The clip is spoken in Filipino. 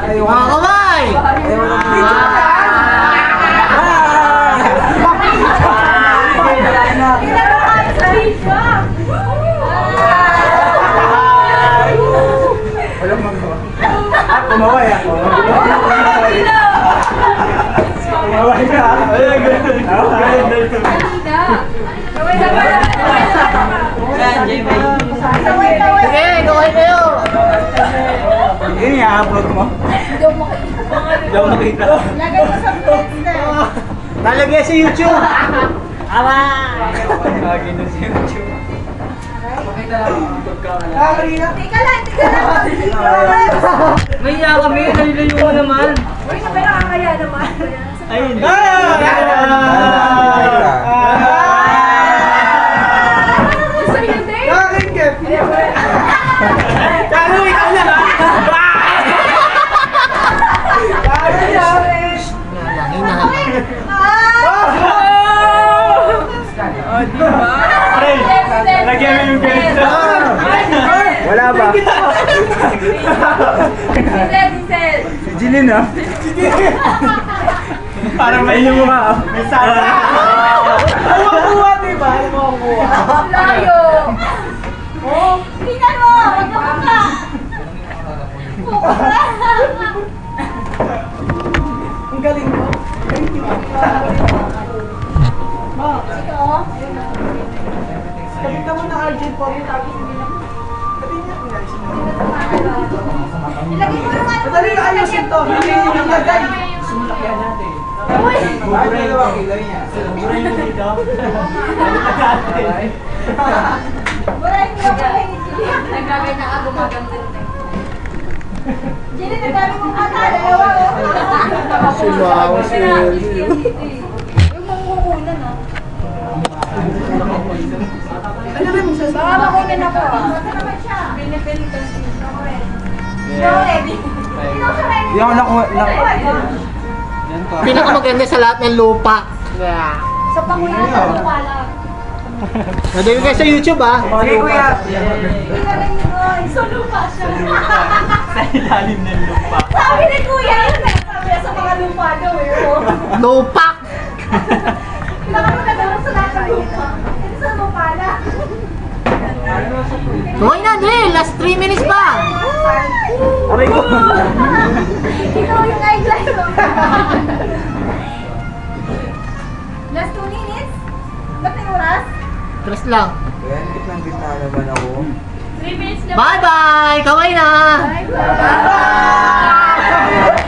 Mga kamay! Walang magawa. Kumaway ako. Kumaway ka. Sige, gawin kayo! Yun yung upload mo? Hindi ako makita. Lagay mo sa plates na. Talagay sa YouTube! Ama! Lagi na sa YouTube. Teka lang. May iya kami, nalilayo mo naman! Uy, may nakakaya naman. Ayun! Gusto niyo din? Kano, ikaw lang ha! Lagyan mo yung ganito. Wala ba? Giselle. Si Jilin ah. Parang may mukha. May sana. Ay, makuha diba? Ay, makuha. Layo. Oh, tingnan mo. Huwag ka mukha. Ang galing mo. Ito. Kapita mo na Argent po. Tapos hindi na. Sabi niya, Ilagay mo yung ano. madali na ayusin to. Hindi yung lagay. Sumalakyan natin. Uy. Bakit may dalawang kilay niya? Buray mo dito. Buray mo yung buhay ni Jillian. Nagagay na ka gumagamit na. Jillian, ang dami mong ata. Dalawa, oh. Sumawa si Yung mangkukunan, ah. Ano ba yung Baka makunin ako, ah. Baka naman siya. Pinipili ka siya. Ako rin. You're ready. Ikaw siya ready. Hindi ako nakuha. Yan to. Pinakamaganda sa lahat ng lupa. Sa pangunan ko wala. Nadali kayo sa YouTube ha? Sige kuya. Tingnan niyo guys. So lupa siya. Sa ilalim ng lupa. Sabi ni kuya yun. Sabi niya sa mga lupa daw eh. Oh. Lupak! Pinakamaganda lang sa lahat ng lupa. Ito sa lupa na. Okay na, Dre! Last 3 minutes pa! Aray ko. Ikaw yung eyeglass mo. Last 2 minutes? Ba't may oras? Tres lang. Kaya nang gitna naman ako. 3 minutes na. Bye-bye! Kaway na! Bye-bye!